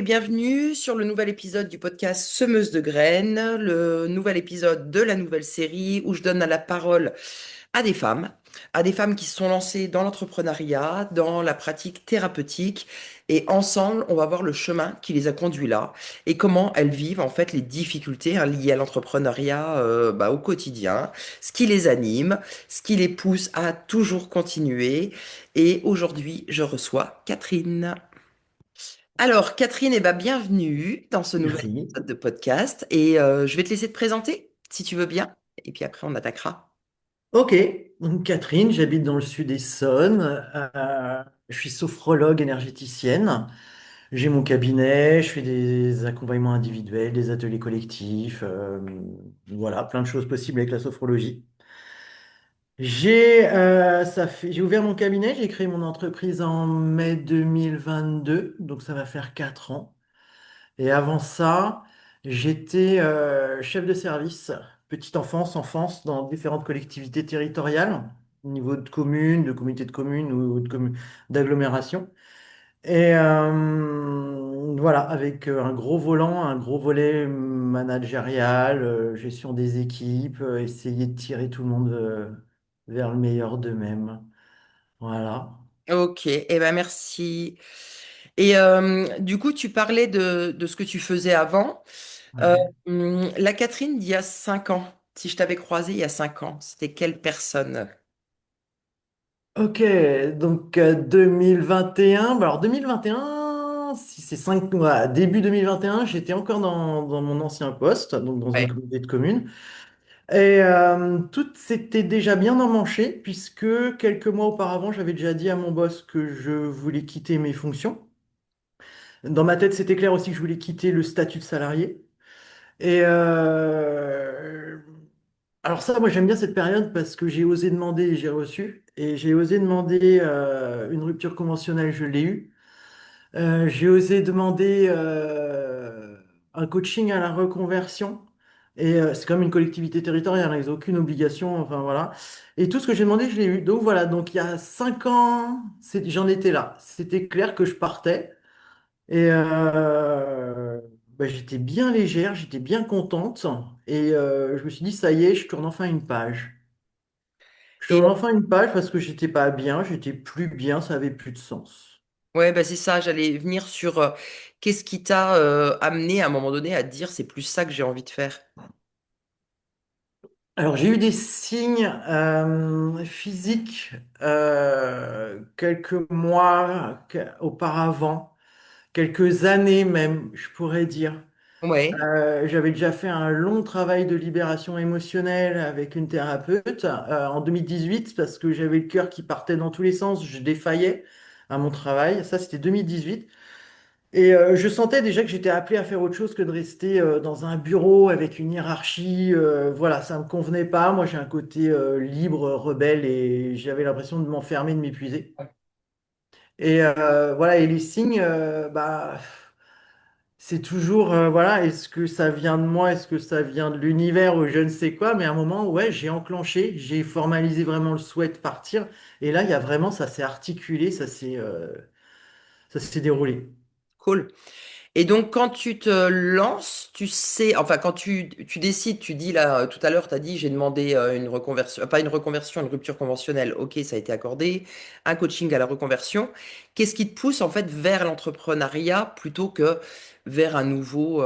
et bienvenue sur le nouvel épisode du podcast Semeuse de graines, le nouvel épisode de la nouvelle série où je donne la parole à à des femmes qui se sont lancées dans l'entrepreneuriat, dans la pratique thérapeutique, et ensemble, on va voir le chemin qui les a conduits là et comment elles vivent en fait les difficultés liées à l'entrepreneuriat au quotidien, ce qui les anime, ce qui les pousse à toujours continuer. Et aujourd'hui, je reçois Catherine. Alors, Catherine, bienvenue dans ce nouvel Merci. épisode de podcast et je vais te laisser te présenter si tu veux bien et puis après on attaquera. Ok, donc Catherine, j'habite dans le sud d'Essonne. Je suis sophrologue énergéticienne. J'ai mon cabinet, je fais des accompagnements individuels, des ateliers collectifs, voilà, plein de choses possibles avec la sophrologie. J'ai ouvert mon cabinet, j'ai créé mon entreprise en mai 2022, donc ça va faire 4 ans. Et avant ça, j'étais chef de service, petite enfance, enfance, dans différentes collectivités territoriales, au niveau de communes, de comités de communes ou d'agglomération. Et voilà, avec un gros volant, un gros volet managérial, gestion des équipes, essayer de tirer tout le monde vers le meilleur d'eux-mêmes. Voilà. Ok, merci. Et du coup, tu parlais de ce que tu faisais avant. Euh, Ouais. la Catherine d'il y a 5 ans, si je t'avais croisée il y a 5 ans, c'était quelle personne? Ok, donc 2021, bah alors 2021, si c'est 5, ouais, début 2021, j'étais encore dans mon ancien poste, donc dans une Ouais. communauté de communes. Et tout s'était déjà bien emmanché, puisque quelques mois auparavant, j'avais déjà dit à mon boss que je voulais quitter mes fonctions. Dans ma tête, c'était clair aussi que je voulais quitter le statut de salarié. Et alors ça, moi j'aime bien cette période parce que j'ai osé demander et j'ai reçu. Et j'ai osé demander une rupture conventionnelle, je l'ai eue. J'ai osé demander un coaching à la reconversion. Et c'est comme une collectivité territoriale, hein, ils n'ont aucune obligation, enfin voilà. Et tout ce que j'ai demandé, je l'ai eu. Donc voilà, donc il y a 5 ans, j'en étais là. C'était clair que je partais. Et bah, j'étais bien légère, j'étais bien contente. Et je me suis dit, ça y est, je tourne enfin une page. Je Et tourne enfin une page parce que j'étais pas bien, j'étais plus bien, ça avait plus de sens. ouais, c'est ça, j'allais venir sur qu'est-ce qui t'a amené à un moment donné à te dire c'est plus ça que j'ai envie de faire. Alors, j'ai eu des signes physiques quelques mois auparavant, quelques années même, je pourrais dire. Ouais. J'avais déjà fait un long travail de libération émotionnelle avec une thérapeute en 2018 parce que j'avais le cœur qui partait dans tous les sens, je défaillais à mon travail. Ça, c'était 2018. Et je sentais déjà que j'étais appelé à faire autre chose que de rester dans un bureau avec une hiérarchie. Voilà, ça me convenait pas. Moi, j'ai un côté libre, rebelle, et j'avais l'impression de m'enfermer, de m'épuiser. Et voilà, et les signes, bah, c'est toujours, voilà, est-ce que ça vient de moi, est-ce que ça vient de l'univers ou je ne sais quoi. Mais à un moment, ouais, j'ai enclenché, j'ai formalisé vraiment le souhait de partir. Et là, il y a vraiment, ça s'est articulé, ça s'est déroulé. Cool. Et donc, quand tu te lances, tu sais, enfin, quand tu décides, tu dis là, tout à l'heure, tu as dit, j'ai demandé une reconversion, pas une reconversion, une rupture conventionnelle. Ok, ça a été accordé. Un coaching à la reconversion. Qu'est-ce qui te pousse, en fait, vers l'entrepreneuriat plutôt que vers un nouveau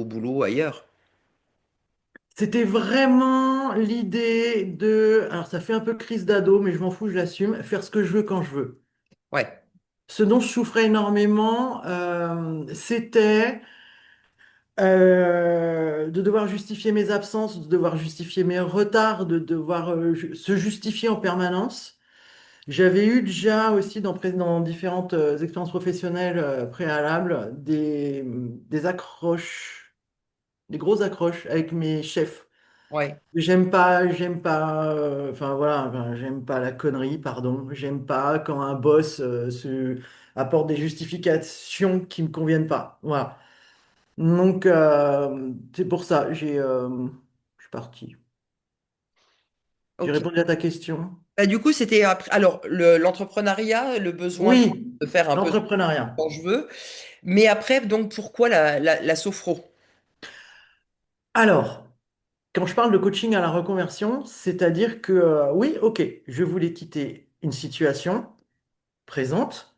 boulot ailleurs? C'était vraiment l'idée de, alors ça fait un peu crise d'ado, mais je m'en fous, je l'assume, faire ce que je veux quand je veux. Ouais, Ce dont je souffrais énormément, c'était de devoir justifier mes absences, de devoir justifier mes retards, de devoir se justifier en permanence. J'avais eu déjà aussi dans différentes expériences professionnelles préalables des accroches, des grosses accroches avec mes chefs. ouais. J'aime pas, enfin voilà, enfin, j'aime pas la connerie, pardon. J'aime pas quand un boss se apporte des justifications qui me conviennent pas. Voilà. Donc c'est pour ça, je suis parti. J'ai Ok. répondu à ta question. Du coup, alors l'entrepreneuriat, le besoin Oui, de faire un peu l'entrepreneuriat. quand je veux. Mais après, donc, pourquoi la sophro? Alors, quand je parle de coaching à la reconversion, c'est-à-dire que oui, ok, je voulais quitter une situation présente.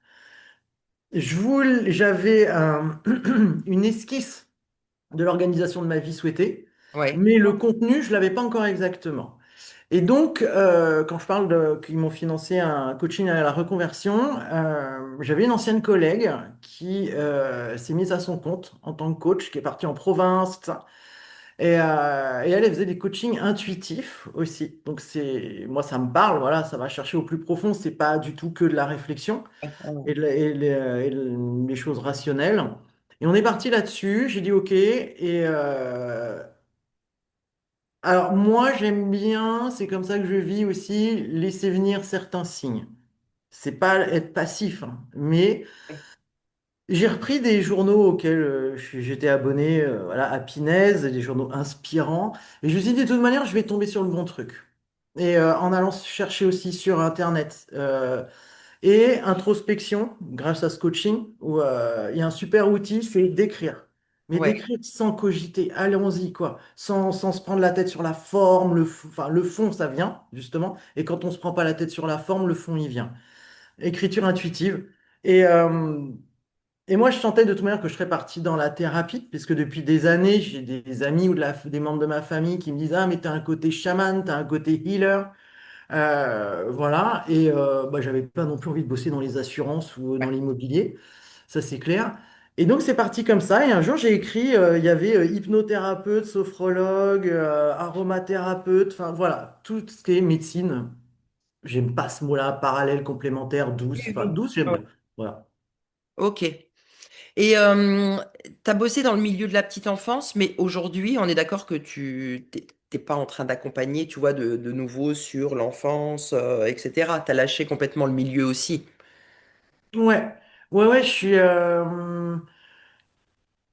J'avais une esquisse de l'organisation de ma vie souhaitée, Ouais, mais le contenu, je l'avais pas encore exactement. Et donc, quand je parle de qu'ils m'ont financé un coaching à la reconversion, j'avais une ancienne collègue qui s'est mise à son compte en tant que coach, qui est partie en province, tout ça. Et elle faisait des coachings intuitifs aussi. Donc moi, ça me parle, voilà, ça va chercher au plus profond. C'est pas du tout que de la réflexion et les choses rationnelles. Et on est parti là-dessus. J'ai dit OK. Alors moi, j'aime bien, c'est comme ça que je vis aussi, laisser venir certains signes. C'est pas être passif, hein, mais j'ai repris des journaux auxquels j'étais abonné, voilà, à Pinez, des journaux inspirants, et je me suis dit de toute manière, je vais tomber sur le bon truc. Et en allant chercher aussi sur Internet. Et introspection, grâce à ce coaching, où il y a un super outil, c'est d'écrire. Mais ouais, d'écrire sans cogiter, allons-y, quoi. Sans se prendre la tête sur la forme, enfin, le fond, ça vient, justement. Et quand on se prend pas la tête sur la forme, le fond, il vient. Écriture intuitive. Et, euh, et moi, je sentais de toute manière que je serais parti dans la thérapie, puisque depuis des années, j'ai des amis ou des membres de ma famille qui me disent, ah, mais t'as un côté chaman, t'as un côté healer. Voilà, et bah, j'avais pas non plus envie de bosser dans les assurances ou dans ouais. l'immobilier, ça c'est clair. Et donc c'est parti comme ça, et un jour j'ai écrit, il y avait hypnothérapeute, sophrologue, aromathérapeute, enfin voilà, tout ce qui est médecine. J'aime pas ce mot-là, parallèle, complémentaire, douce, Oui, enfin oui. douce j'aime Ouais. bien. Voilà. Ok. Et tu as bossé dans le milieu de la petite enfance, mais aujourd'hui, on est d'accord que tu t'es pas en train d'accompagner, tu vois, de nouveau sur l'enfance, etc. Tu as lâché complètement le milieu aussi. Ouais, ouais, je suis.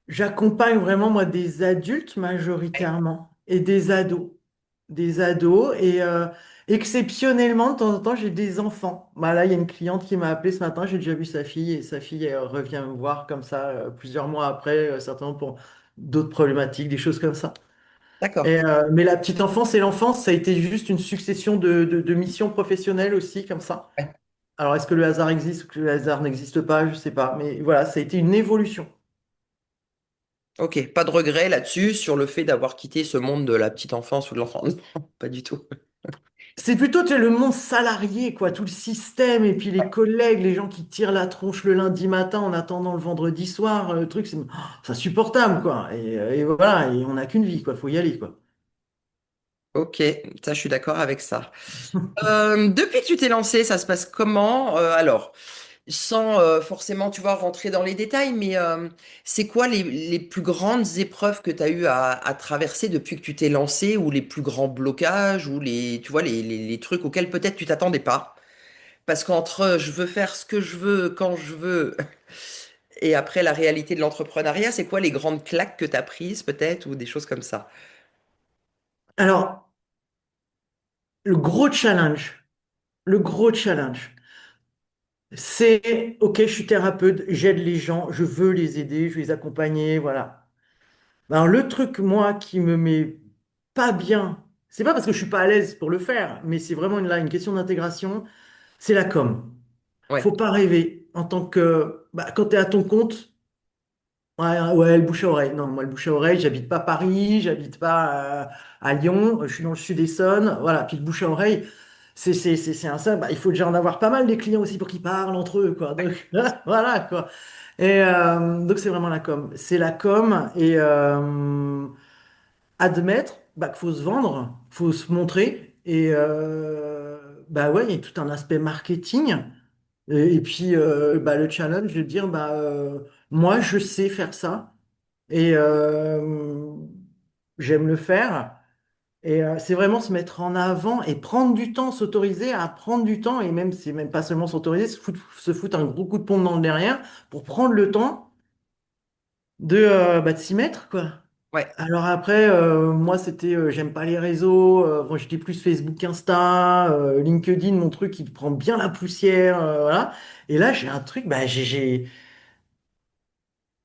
J'accompagne vraiment, moi, des adultes majoritairement et des ados. Des ados et exceptionnellement, de temps en temps, j'ai des enfants. Bah, là, il y a une cliente qui m'a appelé ce matin, j'ai déjà vu sa fille et sa fille revient me voir comme ça plusieurs mois après, certainement pour d'autres problématiques, des choses comme ça. D'accord. Mais la petite enfance et l'enfance, ça a été juste une succession de missions professionnelles aussi, comme ça. Ouais. Alors, est-ce que le hasard existe ou que le hasard n'existe pas? Je sais pas. Mais voilà, ça a été une évolution. Ok, pas de regret là-dessus sur le fait d'avoir quitté ce monde de la petite enfance ou de l'enfance. Non, pas du tout. C'est plutôt, tu sais, le monde salarié, quoi, tout le système, et puis les collègues, les gens qui tirent la tronche le lundi matin en attendant le vendredi soir, le truc, c'est insupportable, quoi. Et voilà, et on n'a qu'une vie, quoi, faut y aller, quoi. Ok, ça, je suis d'accord avec ça. Depuis que tu t'es lancé, ça se passe comment? Alors, sans forcément, tu vois, rentrer dans les détails, mais c'est quoi les plus grandes épreuves que tu as eu à traverser depuis que tu t'es lancé, ou les plus grands blocages, ou tu vois, les trucs auxquels peut-être tu t'attendais pas? Parce qu'entre je veux faire ce que je veux, quand je veux, et après la réalité de l'entrepreneuriat, c'est quoi les grandes claques que tu as prises, peut-être, ou des choses comme ça? Alors, le gros challenge, c'est, ok, je suis thérapeute, j'aide les gens, je veux les aider, je veux les accompagner, voilà. Alors, le truc, moi, qui me met pas bien, c'est pas parce que je suis pas à l'aise pour le faire, mais c'est vraiment là, une question d'intégration, c'est la com. Ouais, Faut pas rêver en tant que bah, quand tu es à ton compte, ouais, le bouche à oreille. Non, moi le bouche à oreille, j'habite pas Paris, j'habite pas à Lyon, je suis dans le sud Essonne, voilà, puis le bouche à oreille, c'est un ça, bah, il faut déjà en avoir pas mal des clients aussi pour qu'ils parlent entre eux quoi. Donc voilà quoi. Et donc c'est vraiment la com. C'est la com et admettre bah, qu'il faut se vendre, faut se montrer et bah ouais, il y a tout un aspect marketing. Et puis, bah, le challenge de dire, bah, moi, je sais faire ça et j'aime le faire. Et c'est vraiment se mettre en avant et prendre du temps, s'autoriser à prendre du temps. Et même, c'est même pas seulement s'autoriser, se foutre un gros coup de pompe dans le derrière pour prendre le temps bah, de s'y mettre, quoi. ouais. Alors après, moi, c'était, j'aime pas les réseaux. Bon, j'étais plus Facebook, Insta, LinkedIn, mon truc, il prend bien la poussière, voilà. Et là, j'ai un truc, bah,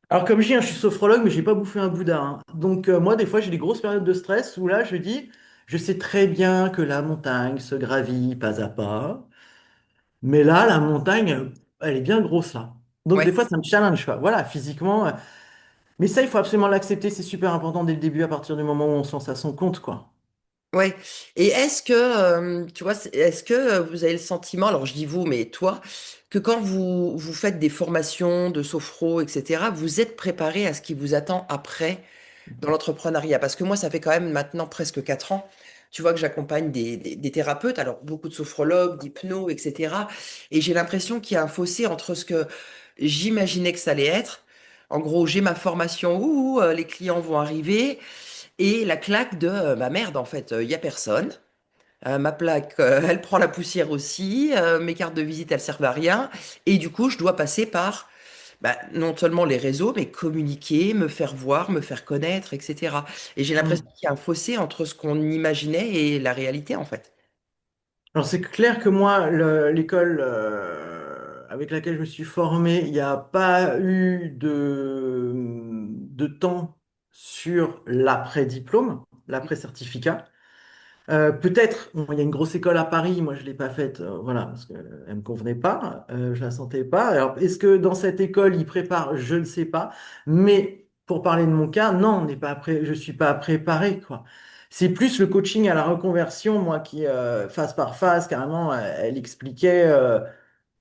Alors comme je dis, hein, je suis sophrologue, mais j'ai pas bouffé un boudin, hein. Donc moi, des fois, j'ai des grosses périodes de stress où là, je dis, je sais très bien que la montagne se gravit pas à pas, mais là, la montagne, elle est bien grosse là. Donc des Ouais. fois, ça me challenge, quoi. Voilà, physiquement. Mais ça, il faut absolument l'accepter, c'est super important dès le début, à partir du moment où on se lance à son compte, quoi. Ouais. Et est-ce que, tu vois, est-ce que vous avez le sentiment, alors je dis vous, mais toi, que quand vous faites des formations de sophro, etc., vous êtes préparé à ce qui vous attend après dans l'entrepreneuriat? Parce que moi, ça fait quand même maintenant presque 4 ans, tu vois, que j'accompagne des thérapeutes, alors beaucoup de sophrologues, d'hypno, etc. Et j'ai l'impression qu'il y a un fossé entre ce que j'imaginais que ça allait être. En gros, j'ai ma formation, les clients vont arriver. Et la claque de bah merde, en fait, il y a personne. Ma plaque, elle prend la poussière aussi. Mes cartes de visite, elles servent à rien. Et du coup, je dois passer par bah, non seulement les réseaux, mais communiquer, me faire voir, me faire connaître, etc. Et j'ai l'impression Mm. qu'il y a un fossé entre ce qu'on imaginait et la réalité, en fait. Alors c'est clair que moi, l'école avec laquelle je me suis formé, il n'y a pas eu de temps sur l'après-diplôme, l'après-certificat. Peut-être, bon, il y a une grosse école à Paris, moi je l'ai pas faite, voilà, parce qu'elle me convenait pas, je la sentais pas. Alors, est-ce que dans cette école ils préparent? Je ne sais pas. Mais pour parler de mon cas, non, on n'est pas je suis pas préparé, quoi. C'est plus le coaching à la reconversion, moi, qui, phase par phase, carrément, elle expliquait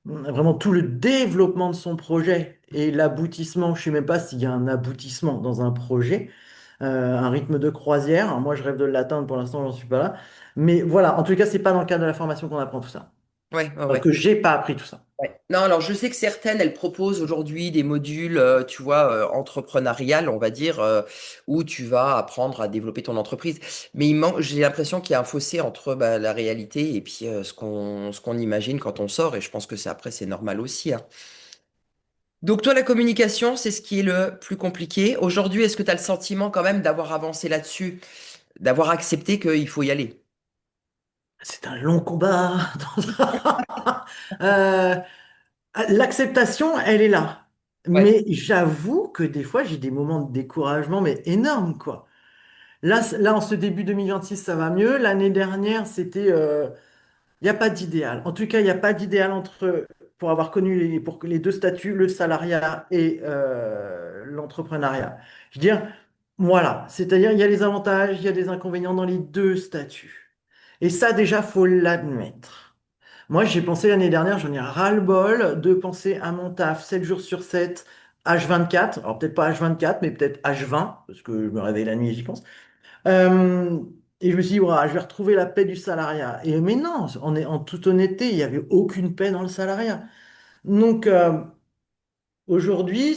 vraiment tout le développement de son projet et l'aboutissement. Je sais même pas s'il y a un aboutissement dans un projet, un rythme de croisière. Alors, moi, je rêve de l'atteindre, pour l'instant, j'en suis pas là. Mais voilà, en tout cas, c'est pas dans le cadre de la formation qu'on apprend tout ça. Ouais, ouais, ouais. Que j'ai pas appris tout ça. Ouais. Non, alors je sais que certaines, elles proposent aujourd'hui des modules, tu vois, entrepreneuriales, on va dire, où tu vas apprendre à développer ton entreprise. Mais j'ai l'impression qu'il y a un fossé entre bah, la réalité et puis ce qu'on imagine quand on sort. Et je pense que c'est après, c'est normal aussi, hein. Donc toi, la communication, c'est ce qui est le plus compliqué. Aujourd'hui, est-ce que tu as le sentiment quand même d'avoir avancé là-dessus, d'avoir accepté qu'il faut y aller? C'est un long combat. Euh, L'acceptation, elle est là. Ouais. Mais j'avoue que des fois, j'ai des moments de découragement, mais énormes, quoi. Là, en ce début 2026, ça va mieux. L'année dernière, c'était, il n'y a pas d'idéal. En tout cas, il n'y a pas d'idéal pour avoir connu pour que les deux statuts, le salariat et l'entrepreneuriat. Je veux dire, voilà. C'est-à-dire, il y a les avantages, il y a des inconvénients dans les deux statuts. Et ça, déjà, faut l'admettre. Moi, j'ai pensé l'année dernière, j'en ai ras-le-bol de penser à mon taf 7 jours sur 7, H24. Alors, peut-être pas H24, mais peut-être H20, parce que je me réveille la nuit et j'y pense. Euh, et je me suis dit, ouah, je vais retrouver la paix du salariat. Mais non, en toute honnêteté, il n'y avait aucune paix dans le salariat. Donc, aujourd'hui,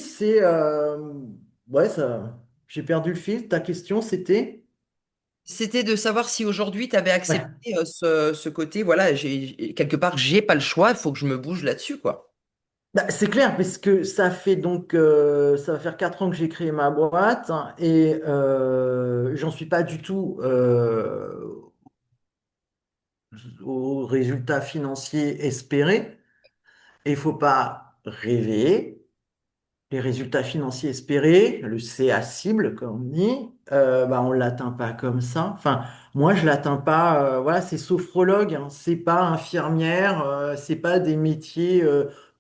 ouais, ça, j'ai perdu le fil. Ta question, c'était? C'était de savoir si aujourd'hui tu avais Ouais. accepté ce côté, voilà, quelque part, j'ai pas le choix, il faut que je me bouge là-dessus, quoi. Bah, c'est clair, parce que ça fait donc, ça va faire 4 ans que j'ai créé ma boîte, hein, et j'en suis pas du tout aux résultats financiers espérés. Et il faut pas rêver. Les résultats financiers espérés, le CA cible, comme on dit, bah, on l'atteint pas comme ça. Enfin, moi, je l'atteins pas. Voilà, c'est sophrologue, hein, c'est pas infirmière, c'est pas des métiers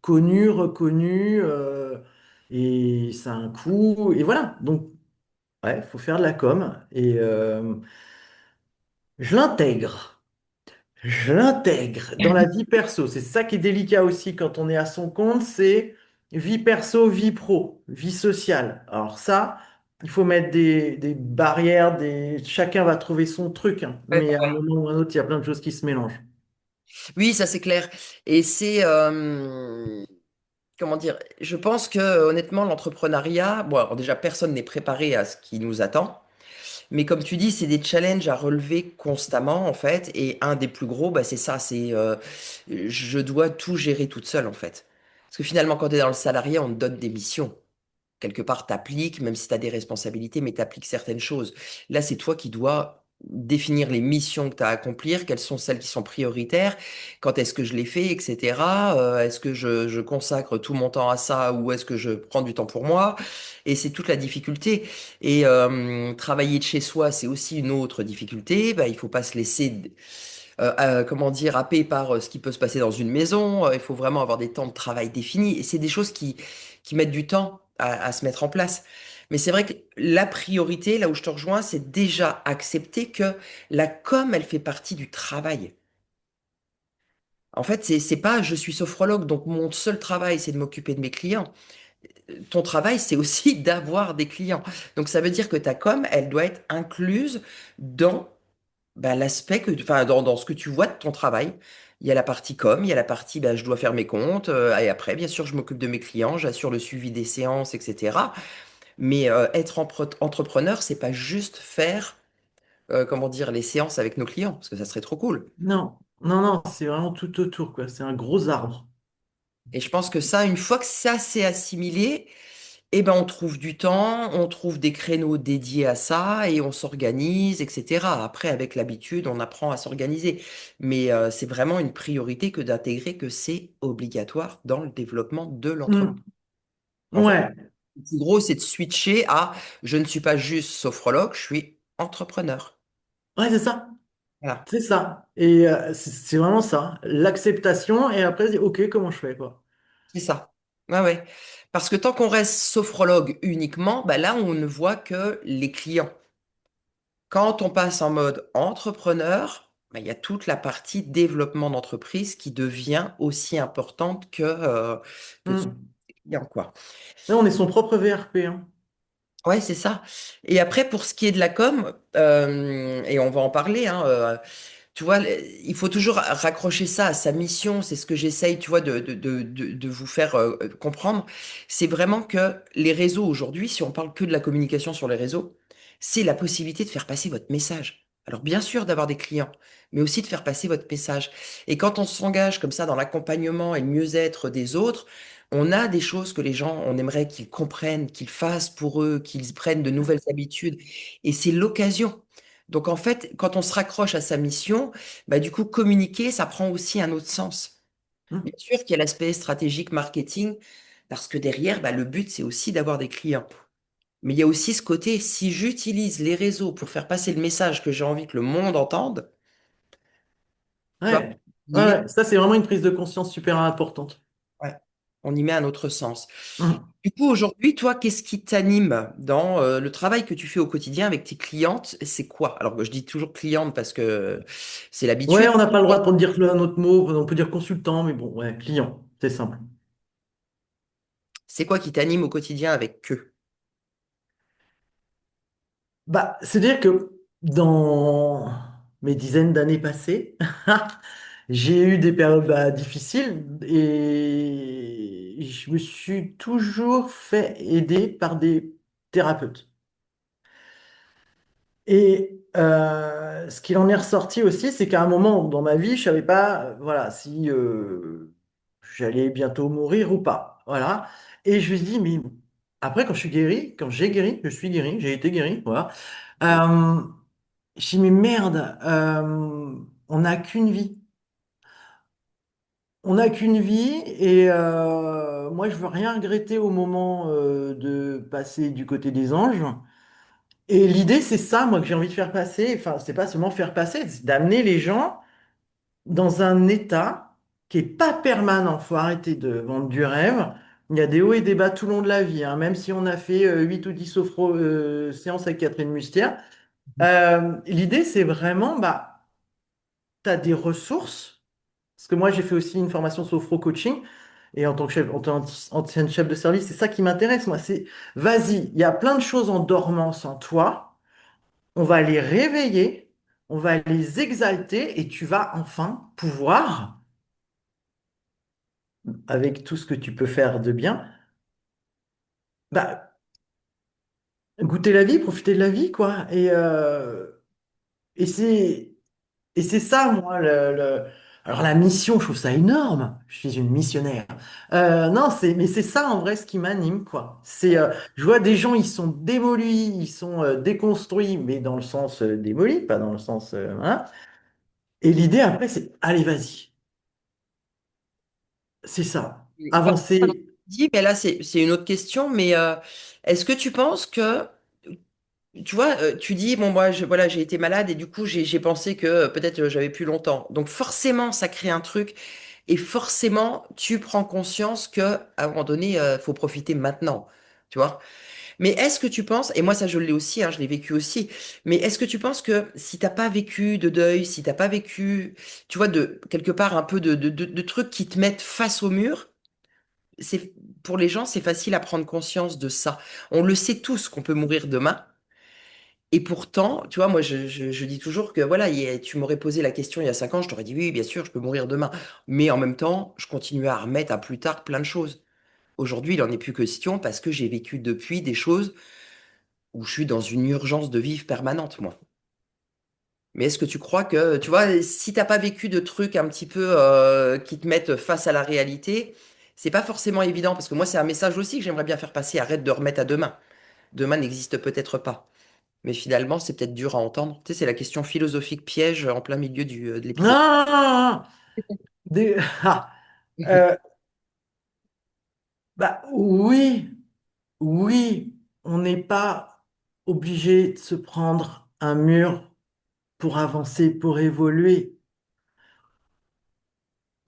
connus, reconnus, et ça a un coût. Et voilà. Donc, ouais, faut faire de la com. Et je l'intègre. Je l'intègre dans la vie perso. C'est ça qui est délicat aussi quand on est à son compte, c'est vie perso, vie pro, vie sociale. Alors ça, il faut mettre des barrières, chacun va trouver son truc, hein. Ouais, Mais à un ouais. moment ou à un autre, il y a plein de choses qui se mélangent. Oui, ça c'est clair. Et c'est, comment dire, je pense que honnêtement, l'entrepreneuriat, bon, alors déjà, personne n'est préparé à ce qui nous attend. Mais comme tu dis, c'est des challenges à relever constamment, en fait. Et un des plus gros, bah, c'est ça, c'est je dois tout gérer toute seule, en fait. Parce que finalement, quand tu es dans le salarié, on te donne des missions. Quelque part, t'appliques, même si tu as des responsabilités, mais t'appliques certaines choses. Là, c'est toi qui dois. définir les missions que tu as à accomplir, quelles sont celles qui sont prioritaires, quand est-ce que je les fais, etc. Est-ce que je consacre tout mon temps à ça ou est-ce que je prends du temps pour moi? Et c'est toute la difficulté. Et travailler de chez soi, c'est aussi une autre difficulté. Bah, il faut pas se laisser, comment dire, happer par ce qui peut se passer dans une maison. Il faut vraiment avoir des temps de travail définis. Et c'est des choses qui mettent du temps à se mettre en place. Mais c'est vrai que la priorité, là où je te rejoins, c'est déjà accepter que la com, elle fait partie du travail. En fait, c'est pas je suis sophrologue, donc mon seul travail, c'est de m'occuper de mes clients. Ton travail, c'est aussi d'avoir des clients. Donc ça veut dire que ta com, elle doit être incluse dans bah, l'aspect que, enfin, dans ce que tu vois de ton travail. Il y a la partie com, il y a la partie bah, je dois faire mes comptes, et après, bien sûr, je m'occupe de mes clients, j'assure le suivi des séances, etc. Mais être entrepreneur, c'est pas juste faire, comment dire, les séances avec nos clients, parce que ça serait trop cool. Non, non, non, c'est vraiment tout autour, quoi. C'est un gros arbre. Et je pense que ça, une fois que ça s'est assimilé, eh ben, on trouve du temps, on trouve des créneaux dédiés à ça et on s'organise, etc. Après, avec l'habitude, on apprend à s'organiser. Mais c'est vraiment une priorité que d'intégrer que c'est obligatoire dans le développement de l'entreprise. Hmm. En fait, Ouais, le plus gros, c'est de switcher à je ne suis pas juste sophrologue, je suis entrepreneur. ouais, c'est ça. Voilà. C'est ça. Et c'est vraiment ça. L'acceptation et après, ok, comment je fais, quoi. C'est ça. Ouais, ouais. Parce que tant qu'on reste sophrologue uniquement, bah là, on ne voit que les clients. Quand on passe en mode entrepreneur, bah, il y a toute la partie développement d'entreprise qui devient aussi importante que de Hmm. les clients, quoi. Là, on est son propre VRP, hein. Ouais, c'est ça. Et après, pour ce qui est de la com, et on va en parler, hein, tu vois, il faut toujours raccrocher ça à sa mission. C'est ce que j'essaye, tu vois, de vous faire comprendre. C'est vraiment que les réseaux aujourd'hui, si on parle que de la communication sur les réseaux, c'est la possibilité de faire passer votre message. Alors, bien sûr, d'avoir des clients, mais aussi de faire passer votre message. Et quand on s'engage comme ça dans l'accompagnement et le mieux-être des autres, on a des choses que les gens, on aimerait qu'ils comprennent, qu'ils fassent pour eux, qu'ils prennent de nouvelles habitudes. Et c'est l'occasion. Donc en fait, quand on se raccroche à sa mission, bah, du coup, communiquer, ça prend aussi un autre sens. Hmm. Bien sûr qu'il y a l'aspect stratégique marketing, parce que derrière, bah, le but, c'est aussi d'avoir des clients. Mais il y a aussi ce côté, si j'utilise les réseaux pour faire passer le message que j'ai envie que le monde entende, tu vois, Ouais. on Ouais, y met, ouais. Ça, c'est vraiment une prise de conscience super importante. ouais, on y met un autre sens. Hmm. Du coup, aujourd'hui, toi, qu'est-ce qui t'anime dans le travail que tu fais au quotidien avec tes clientes? C'est quoi? Alors, je dis toujours cliente parce que c'est Ouais, l'habitude. on n'a pas le droit de dire un autre mot, on peut dire consultant, mais bon, ouais, client, c'est simple. C'est quoi qui t'anime au quotidien avec eux? Bah, c'est-à-dire que dans mes dizaines d'années passées, j'ai eu des périodes bah, difficiles et je me suis toujours fait aider par des thérapeutes. Et ce qu'il en est ressorti aussi, c'est qu'à un moment dans ma vie, je savais pas, voilà, si j'allais bientôt mourir ou pas. Voilà. Et je me suis dit, mais après, quand je suis guéri, quand j'ai guéri, je suis guéri, j'ai été guéri, voilà. Euh, je me suis dit, mais merde, on n'a qu'une vie. On n'a qu'une vie et moi, je veux rien regretter au moment de passer du côté des anges. Et l'idée, c'est ça, moi, que j'ai envie de faire passer. Enfin, c'est pas seulement faire passer, c'est d'amener les gens dans un état qui est pas permanent. Faut arrêter de vendre du rêve. Il y a des hauts et des bas tout le long de la vie, hein. Même si on a fait 8 ou 10 séances avec Catherine Mustière. L'idée, c'est vraiment, bah, tu as des ressources. Parce que moi, j'ai fait aussi une formation sophro-coaching. Et en tant que chef, en tant qu'ancienne chef de service, c'est ça qui m'intéresse, moi. C'est, vas-y, il y a plein de choses en dormance en toi. On va les réveiller, on va les exalter et tu vas enfin pouvoir, avec tout ce que tu peux faire de bien, bah, goûter la vie, profiter de la vie, quoi. Et c'est ça, moi, Alors la mission, je trouve ça énorme. Je suis une missionnaire. Non, mais c'est ça en vrai ce qui m'anime, quoi. Je vois des gens, ils sont démolis, ils sont déconstruits, mais dans le sens démoli, pas dans le sens, voilà. Et l'idée après, c'est, allez, vas-y, c'est ça. Enfin, Avancer. dit, mais là, c'est une autre question, mais est-ce que tu penses que, tu vois, tu dis, bon, moi, voilà, j'ai été malade et du coup, j'ai pensé que peut-être j'avais plus longtemps. Donc, forcément, ça crée un truc et forcément, tu prends conscience que à un moment donné, faut profiter maintenant, tu vois. Mais est-ce que tu penses, et moi, ça, je l'ai aussi, hein, je l'ai vécu aussi, mais est-ce que tu penses que si t'as pas vécu de deuil, si t'as pas vécu, tu vois, de quelque part un peu de trucs qui te mettent face au mur, c'est pour les gens, c'est facile à prendre conscience de ça. On le sait tous qu'on peut mourir demain. Et pourtant, tu vois, moi, je dis toujours que voilà, tu m'aurais posé la question il y a 5 ans, je t'aurais dit oui, bien sûr, je peux mourir demain. Mais en même temps, je continue à remettre à plus tard plein de choses. Aujourd'hui, il n'en est plus question parce que j'ai vécu depuis des choses où je suis dans une urgence de vivre permanente, moi. Mais est-ce que tu crois que, tu vois, si t'as pas vécu de trucs un petit peu qui te mettent face à la réalité, c'est pas forcément évident parce que moi, c'est un message aussi que j'aimerais bien faire passer. Arrête de remettre à demain. Demain n'existe peut-être pas. Mais finalement, c'est peut-être dur à entendre. Tu sais, c'est la question philosophique piège en plein milieu de l'épisode. Ah, des- ah, euh, bah oui, oui, on n'est pas obligé de se prendre un mur pour avancer, pour évoluer.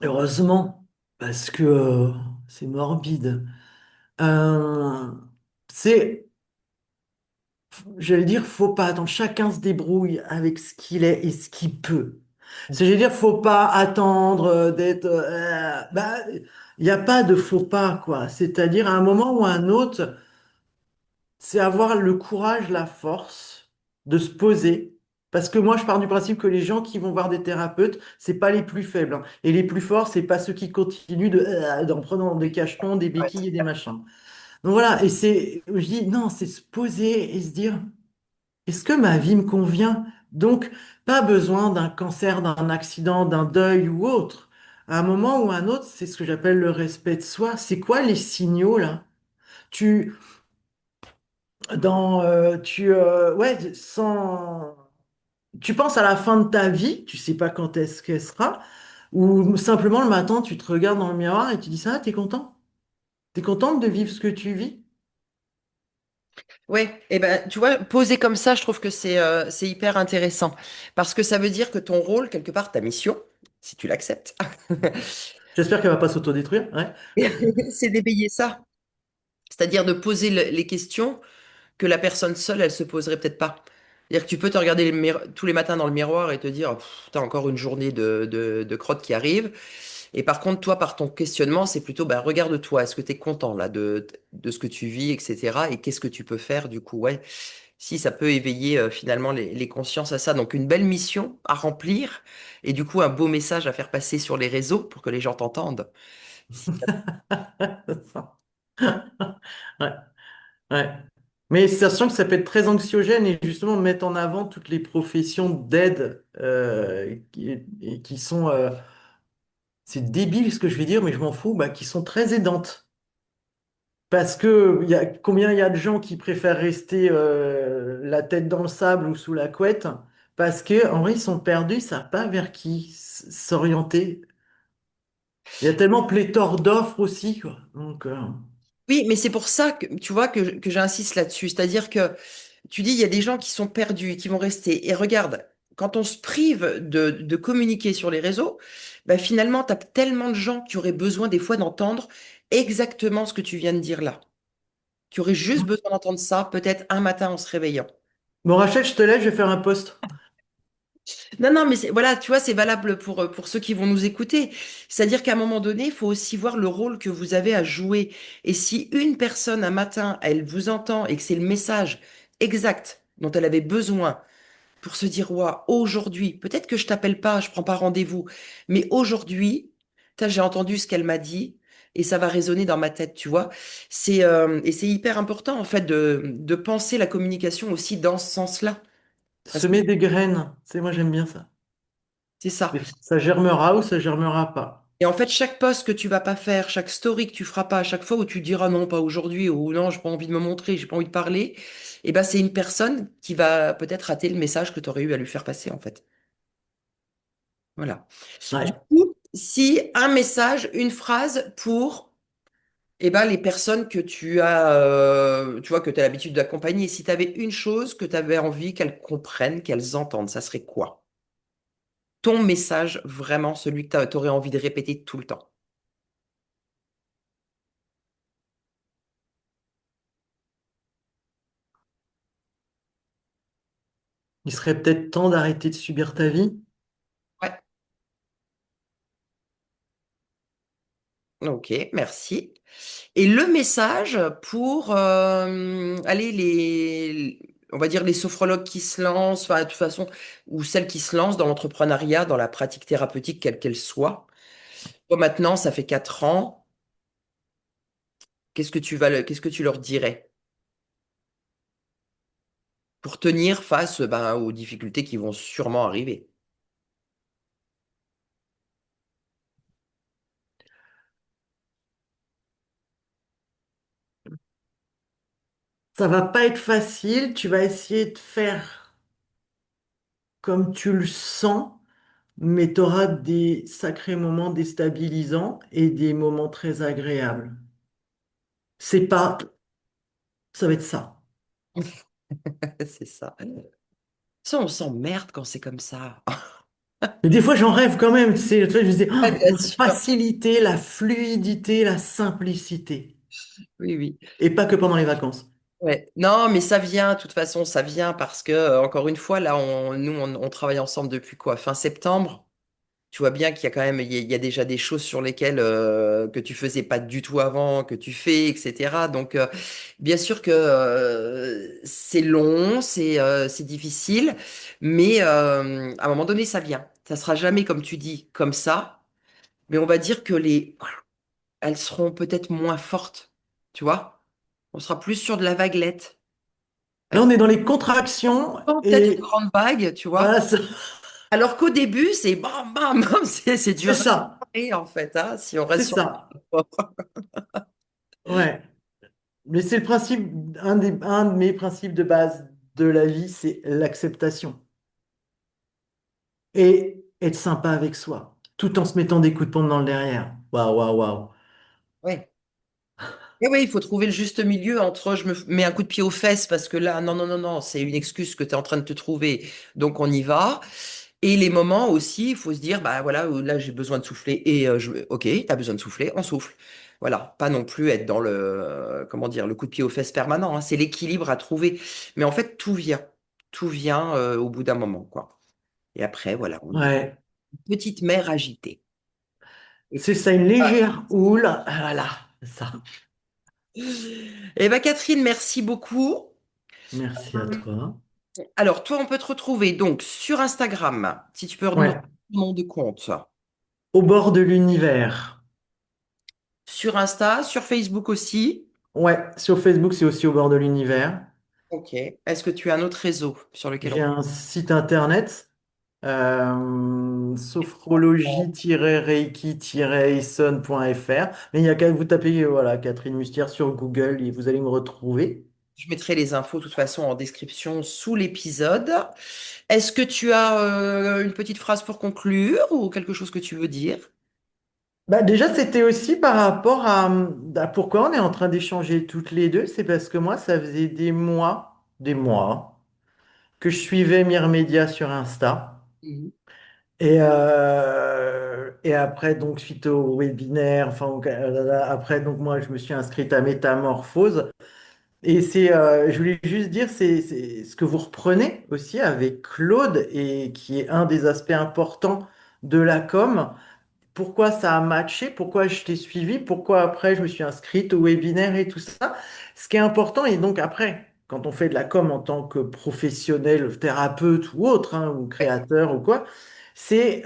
Heureusement, parce que c'est morbide. Euh, c'est, j'allais dire, faut pas attendre. Chacun se débrouille avec ce qu'il est et ce qu'il peut. J'allais dire, faut pas attendre d'être. Bah, il n'y a pas de faut pas, quoi. C'est-à-dire, à un moment ou à un autre, c'est avoir le courage, la force de se poser. Parce que moi, je pars du principe que les gens qui vont voir des thérapeutes, c'est pas les plus faibles, hein. Et les plus forts, c'est pas ceux qui continuent en prenant des cachetons, des Ouais. béquilles et des machins. Donc voilà, et je dis, non, c'est se poser et se dire, est-ce que ma vie me convient? Donc, pas besoin d'un cancer, d'un accident, d'un deuil ou autre. À un moment ou à un autre, c'est ce que j'appelle le respect de soi. C'est quoi les signaux là? Tu, ouais, tu penses à la fin de ta vie, tu sais pas quand est-ce qu'elle sera, ou simplement le matin, tu te regardes dans le miroir et tu dis ça, t'es content? T'es contente de vivre ce que tu vis? Ouais, et ben, tu vois, poser comme ça, je trouve que c'est hyper intéressant. Parce que ça veut dire que ton rôle, quelque part, ta mission, si tu l'acceptes, J'espère qu'elle va pas s'autodétruire, ouais. c'est d'éveiller ça. C'est-à-dire de poser les questions que la personne seule, elle se poserait peut-être pas. C'est-à-dire que tu peux te regarder tous les matins dans le miroir et te dire, t'as encore une journée de crotte qui arrive. Et par contre, toi, par ton questionnement, c'est plutôt, bah, regarde-toi, est-ce que tu es content là de ce que tu vis, etc. Et qu'est-ce que tu peux faire du coup, ouais. Si ça peut éveiller finalement les consciences à ça. Donc une belle mission à remplir et du coup un beau message à faire passer sur les réseaux pour que les gens t'entendent. Si ça- Ouais, ouais. Mais sachant que ça peut être très anxiogène et justement mettre en avant toutes les professions d'aide et qui sont, c'est débile ce que je vais dire, mais je m'en fous, bah, qui sont très aidantes. Parce que combien il y a de gens qui préfèrent rester la tête dans le sable ou sous la couette parce que en vrai ils sont perdus, ils savent pas vers qui s'orienter. Il y a tellement pléthore d'offres aussi, quoi. Donc, Oui, mais c'est pour ça que tu vois que j'insiste là-dessus. C'est-à-dire que tu dis, il y a des gens qui sont perdus et qui vont rester. Et regarde, quand on se prive de communiquer sur les réseaux, bah finalement, tu as tellement de gens qui auraient besoin des fois d'entendre exactement ce que tu viens de dire là. Qui auraient juste besoin d'entendre ça, peut-être un matin en se réveillant. bon Rachel, je te laisse, je vais faire un post. Non, non, mais voilà, tu vois, c'est valable pour ceux qui vont nous écouter. C'est-à-dire qu'à un moment donné, il faut aussi voir le rôle que vous avez à jouer. Et si une personne, un matin, elle vous entend et que c'est le message exact dont elle avait besoin pour se dire, ouah, aujourd'hui, peut-être que je t'appelle pas, je prends pas rendez-vous, mais aujourd'hui, j'ai entendu ce qu'elle m'a dit et ça va résonner dans ma tête, tu vois. Et c'est hyper important, en fait, de penser la communication aussi dans ce sens-là. Parce que Semer des graines, c'est moi j'aime bien ça. C'est ça. Ça germera ou ça germera pas. Et en fait, chaque post que tu vas pas faire, chaque story que tu feras pas, à chaque fois où tu diras non, pas aujourd'hui, ou non, j'ai pas envie de me montrer, j'ai pas envie de parler, et ben c'est une personne qui va peut-être rater le message que tu aurais eu à lui faire passer, en fait. Voilà. Du Ouais. coup, si un message, une phrase pour les personnes que tu as, tu vois, que tu as l'habitude d'accompagner, si tu avais une chose que tu avais envie qu'elles comprennent, qu'elles entendent, ça serait quoi? Ton message, vraiment, celui que tu aurais envie de répéter tout le temps. Il serait peut-être temps d'arrêter de subir ta vie. Ouais, ok, merci. Et le message pour, on va dire les sophrologues qui se lancent, enfin, de toute façon, ou celles qui se lancent dans l'entrepreneuriat, dans la pratique thérapeutique, quelle qu'elle soit. Toi, maintenant, ça fait 4 ans. Qu'est-ce que tu leur dirais pour tenir face, ben, aux difficultés qui vont sûrement arriver? Ça va pas être facile. Tu vas essayer de faire comme tu le sens, mais tu auras des sacrés moments déstabilisants et des moments très agréables. C'est pas, ça va être ça. C'est ça. Ça, on s'emmerde quand c'est comme ça. Mais des fois, j'en rêve quand même. Tu sais, je me dis, Ouais, oh, bien la sûr. facilité, la fluidité, la simplicité. Oui, oui. Et pas que pendant les vacances. Ouais. Non, mais ça vient, de toute façon, ça vient parce que, encore une fois, là, on travaille ensemble depuis quoi? Fin septembre. Tu vois bien qu'il y a quand même, il y a déjà des choses sur lesquelles que tu faisais pas du tout avant, que tu fais, etc. Donc, bien sûr que c'est long, c'est difficile, mais à un moment donné, ça vient. Ça sera jamais, comme tu dis, comme ça, mais on va dire que elles seront peut-être moins fortes, tu vois? On sera plus sur de la vaguelette. Là, Elles on est dans les contractions feront peut-être une et grande vague, tu vois? voilà, Alors qu'au début, c'est bam, bam, bam, c'est c'est dur à ça. gérer, en fait, hein, si on C'est reste sur ça. le. Ouais. Mais c'est le principe, un de mes principes de base de la vie, c'est l'acceptation. Et être sympa avec soi, tout en se mettant des coups de pompe dans le derrière. Waouh, waouh, waouh. Ouais. Et oui, il faut trouver le juste milieu entre je me mets un coup de pied aux fesses parce que là, non, non, non, non, c'est une excuse que tu es en train de te trouver, donc on y va. Et les moments aussi, il faut se dire, bah voilà, là j'ai besoin de souffler et ok, tu as besoin de souffler, on souffle. Voilà, pas non plus être dans le, comment dire, le coup de pied aux fesses permanent, hein. C'est l'équilibre à trouver. Mais en fait, tout vient au bout d'un moment, quoi. Et après, voilà, on est Ouais. une petite mer agitée. Et C'est puis, ça, une ah. légère houle. Voilà, c'est ça. Eh ben Catherine, merci beaucoup. Merci à toi. Alors, toi, on peut te retrouver donc sur Instagram, si tu peux redonner Ouais. ton nom de compte. Au bord de l'univers. Sur Insta, sur Facebook aussi. Ouais, sur Facebook, c'est aussi au bord de l'univers. Ok. Est-ce que tu as un autre réseau sur lequel J'ai on peut. un site internet, sophrologie-reiki-ison.fr. Mais il y a qu'à vous taper voilà, Catherine Mustière sur Google et vous allez me retrouver. Je mettrai les infos de toute façon en description sous l'épisode. Est-ce que tu as une petite phrase pour conclure ou quelque chose que tu veux dire? Bah, déjà, c'était aussi par rapport à pourquoi on est en train d'échanger toutes les deux. C'est parce que moi, ça faisait des mois, que je suivais Myrmedia sur Insta. Mhm. Et après, donc, suite au webinaire, enfin, après, donc, moi, je me suis inscrite à Métamorphose. Et je voulais juste dire, c'est ce que vous reprenez aussi avec Claude et qui est un des aspects importants de la com. Pourquoi ça a matché, pourquoi je t'ai suivi, pourquoi après je me suis inscrite au webinaire et tout ça. Ce qui est important, et donc après, quand on fait de la com en tant que professionnel, thérapeute ou autre, hein, ou Ouais, créateur ou quoi, c'est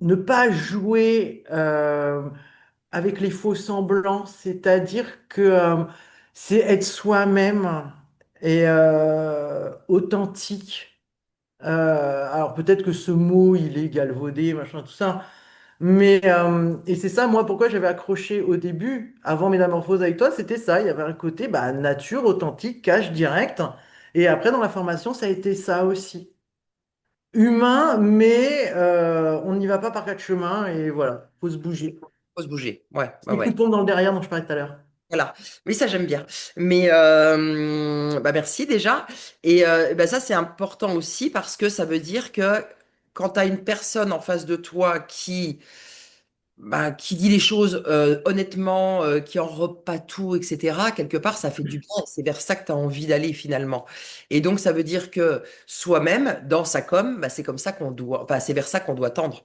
ne pas jouer avec les faux semblants, c'est-à-dire que c'est être soi-même et authentique. Alors peut-être que ce mot, il est galvaudé, machin, tout ça. Mais, et c'est ça, moi, pourquoi j'avais accroché au début, avant Métamorphose avec toi, c'était ça. Il y avait un côté bah, nature, authentique, cash, direct. Et après, dans la formation, ça a été ça aussi. Humain, mais on n'y va pas par quatre chemins et voilà, faut se bouger. Faut se bouger. Ouais, ouais, Les coups ouais. de pompe dans le derrière dont je parlais tout à l'heure. Voilà. Oui, ça j'aime bien. Mais bah merci déjà. Et bah, ça c'est important aussi parce que ça veut dire que quand tu as une personne en face de toi qui dit les choses honnêtement, qui enrobe pas tout, etc., quelque part ça fait du bien. Et c'est vers ça que tu as envie d'aller finalement. Et donc ça veut dire que soi-même, dans sa com, bah, c'est comme ça qu'on doit, enfin, c'est vers ça qu'on doit tendre.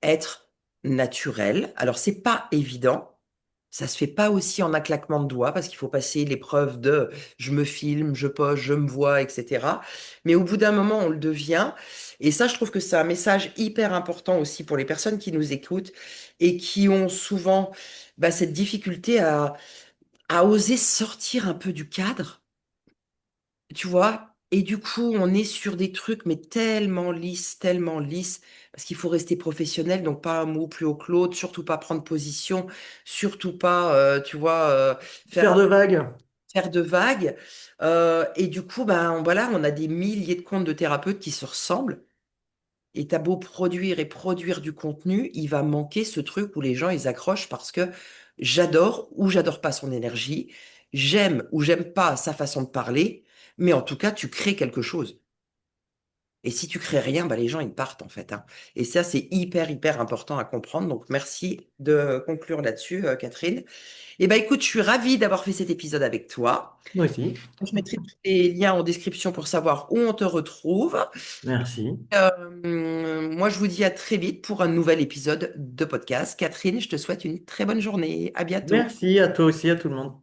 Être naturel. Alors c'est pas évident. Ça se fait pas aussi en un claquement de doigts parce qu'il faut passer l'épreuve de je me filme, je pose, je me vois, etc. Mais au bout d'un moment, on le devient. Et ça, je trouve que c'est un message hyper important aussi pour les personnes qui nous écoutent et qui ont souvent cette difficulté à oser sortir un peu du cadre, tu vois. Et du coup, on est sur des trucs, mais tellement lisses, parce qu'il faut rester professionnel, donc pas un mot plus haut que l'autre, surtout pas prendre position, surtout pas, tu vois, Faire de vagues. faire de vagues. Et du coup, voilà, on a des milliers de comptes de thérapeutes qui se ressemblent. Et t'as beau produire et produire du contenu, il va manquer ce truc où les gens, ils accrochent parce que j'adore ou j'adore pas son énergie, j'aime ou j'aime pas sa façon de parler, mais en tout cas, tu crées quelque chose. Et si tu crées rien, les gens, ils partent en fait, hein. Et ça, c'est hyper important à comprendre. Donc, merci de conclure là-dessus, Catherine. Et écoute, je suis ravie d'avoir fait cet épisode avec toi. Moi aussi. Je mettrai tous les liens en description pour savoir où on te retrouve. Merci. Moi, je vous dis à très vite pour un nouvel épisode de podcast. Catherine, je te souhaite une très bonne journée. À bientôt. Merci à toi aussi, à tout le monde.